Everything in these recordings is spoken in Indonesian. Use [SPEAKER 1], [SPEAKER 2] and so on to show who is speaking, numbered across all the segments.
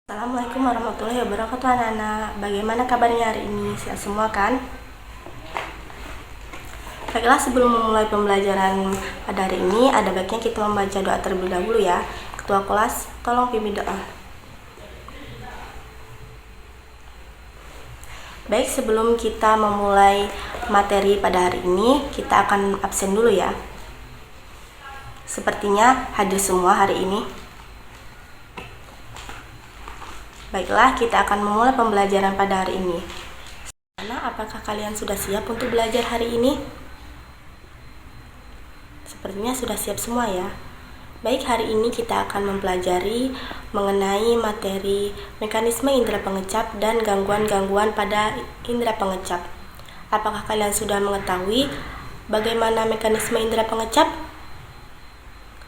[SPEAKER 1] Assalamualaikum warahmatullahi wabarakatuh anak-anak. Bagaimana kabarnya hari ini? Sehat semua kan? Baiklah, sebelum memulai pembelajaran pada hari ini, ada baiknya kita membaca doa terlebih dahulu ya. Ketua kelas, tolong pimpin doa. Baik, sebelum kita memulai materi pada hari ini, kita akan absen dulu ya. Sepertinya hadir semua hari ini. Baiklah, kita akan memulai pembelajaran pada hari ini. Apakah kalian sudah siap untuk belajar hari ini? Sepertinya sudah siap semua ya. Baik, hari ini kita akan mempelajari mengenai materi mekanisme indera pengecap dan gangguan-gangguan pada indera pengecap. Apakah kalian sudah mengetahui bagaimana mekanisme indera pengecap?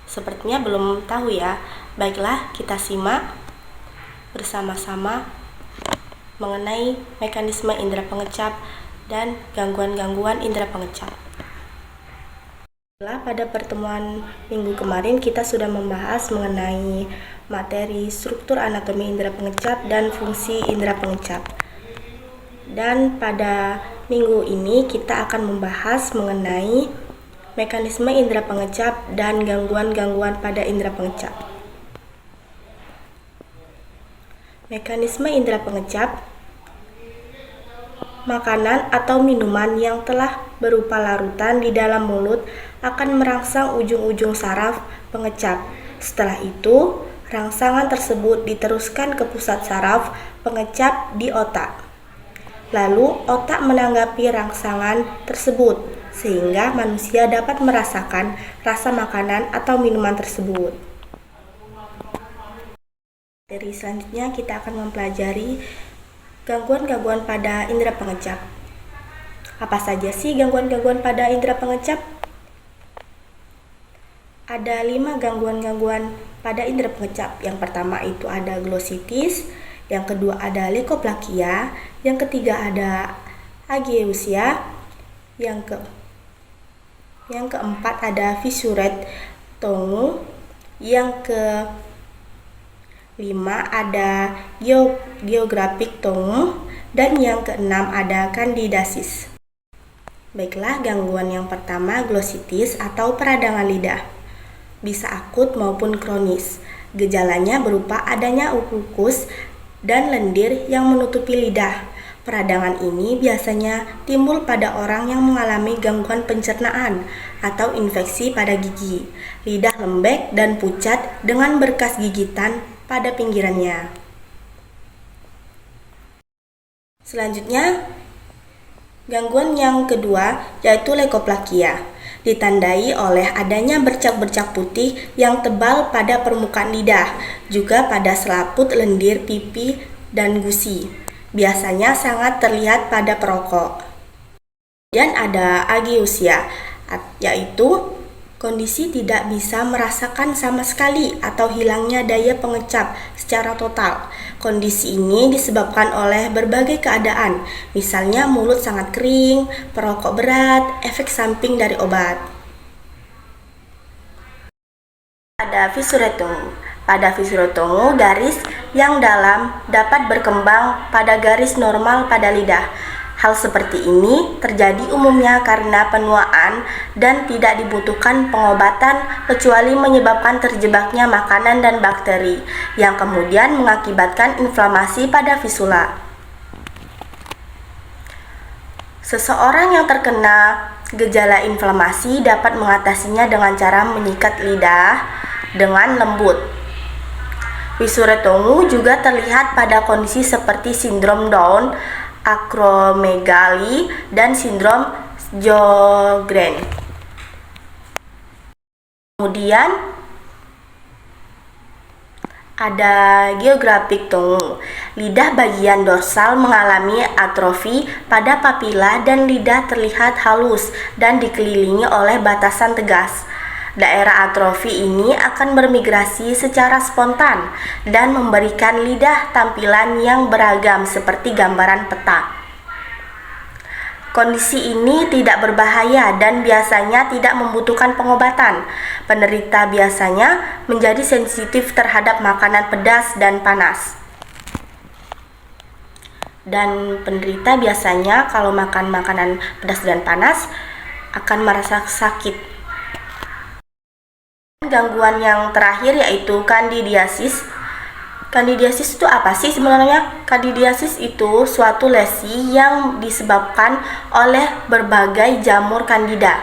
[SPEAKER 1] Sepertinya belum tahu ya. Baiklah, kita simak bersama-sama mengenai mekanisme indera pengecap dan gangguan-gangguan indera pengecap. Pada pertemuan minggu kemarin kita sudah membahas mengenai materi struktur anatomi indera pengecap dan fungsi indera pengecap. Dan pada minggu ini kita akan membahas mengenai mekanisme indera pengecap dan gangguan-gangguan pada indera pengecap. Mekanisme indera pengecap: makanan atau minuman yang telah berupa larutan di dalam mulut akan merangsang ujung-ujung saraf pengecap. Setelah itu, rangsangan tersebut diteruskan ke pusat saraf pengecap di otak. Lalu, otak menanggapi rangsangan tersebut, sehingga manusia dapat merasakan rasa makanan atau minuman tersebut. Dari selanjutnya kita akan mempelajari gangguan-gangguan pada indera pengecap. Apa saja sih gangguan-gangguan pada indera pengecap? Ada 5 gangguan-gangguan pada indera pengecap. Yang pertama itu ada glositis, yang kedua ada leukoplakia, yang ketiga ada ageusia, yang keempat ada fissuret tongue, yang ke-5 ada geographic tongue, dan yang ke-6 ada candidiasis. Baiklah, gangguan yang pertama glositis atau peradangan lidah. Bisa akut maupun kronis. Gejalanya berupa adanya ulkus dan lendir yang menutupi lidah. Peradangan ini biasanya timbul pada orang yang mengalami gangguan pencernaan atau infeksi pada gigi. Lidah lembek dan pucat dengan berkas gigitan pada pinggirannya. Selanjutnya, gangguan yang kedua yaitu leukoplakia, ditandai oleh adanya bercak-bercak putih yang tebal pada permukaan lidah, juga pada selaput lendir pipi dan gusi. Biasanya sangat terlihat pada perokok. Dan ada ageusia, yaitu kondisi tidak bisa merasakan sama sekali atau hilangnya daya pengecap secara total. Kondisi ini disebabkan oleh berbagai keadaan, misalnya mulut sangat kering, perokok berat, efek samping dari obat. Ada fissuret tongue. Pada fissuret tongue, garis yang dalam dapat berkembang pada garis normal pada lidah. Hal seperti ini terjadi umumnya karena penuaan dan tidak dibutuhkan pengobatan kecuali menyebabkan terjebaknya makanan dan bakteri yang kemudian mengakibatkan inflamasi pada fisula. Seseorang yang terkena gejala inflamasi dapat mengatasinya dengan cara menyikat lidah dengan lembut. Fissuret tongue juga terlihat pada kondisi seperti sindrom Down, akromegali, dan sindrom Sjogren. Kemudian ada geographic tongue. Lidah bagian dorsal mengalami atrofi pada papila dan lidah terlihat halus dan dikelilingi oleh batasan tegas. Daerah atrofi ini akan bermigrasi secara spontan dan memberikan lidah tampilan yang beragam seperti gambaran peta. Kondisi ini tidak berbahaya dan biasanya tidak membutuhkan pengobatan. Penderita biasanya menjadi sensitif terhadap makanan pedas dan panas. Dan penderita biasanya kalau makan makanan pedas dan panas akan merasa sakit. Gangguan yang terakhir yaitu kandidiasis. Kandidiasis itu apa sih sebenarnya? Kandidiasis itu suatu lesi yang disebabkan oleh berbagai jamur kandida,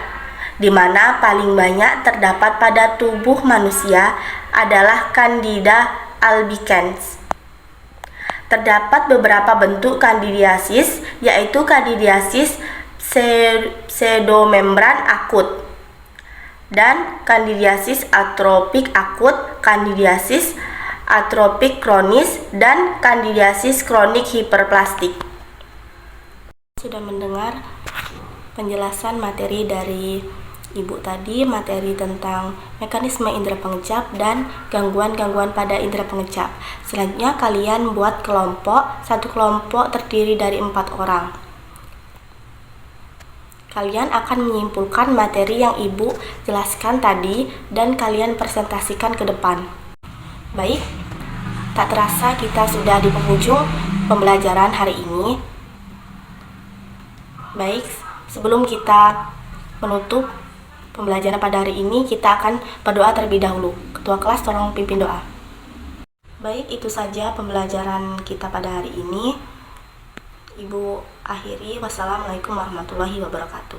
[SPEAKER 1] di mana paling banyak terdapat pada tubuh manusia adalah Candida albicans. Terdapat beberapa bentuk kandidiasis, yaitu kandidiasis pseudomembran akut dan kandidiasis atropik akut, kandidiasis atropik kronis, dan kandidiasis kronik hiperplastik. Sudah mendengar penjelasan materi dari Ibu tadi, materi tentang mekanisme indera pengecap dan gangguan-gangguan pada indera pengecap. Selanjutnya kalian buat kelompok, satu kelompok terdiri dari 4 orang. Kalian akan menyimpulkan materi yang Ibu jelaskan tadi dan kalian presentasikan ke depan. Baik, tak terasa kita sudah di penghujung pembelajaran hari ini. Baik, sebelum kita menutup pembelajaran pada hari ini, kita akan berdoa terlebih dahulu. Ketua kelas tolong pimpin doa. Baik, itu saja pembelajaran kita pada hari ini. Ibu akhiri, wassalamualaikum warahmatullahi wabarakatuh.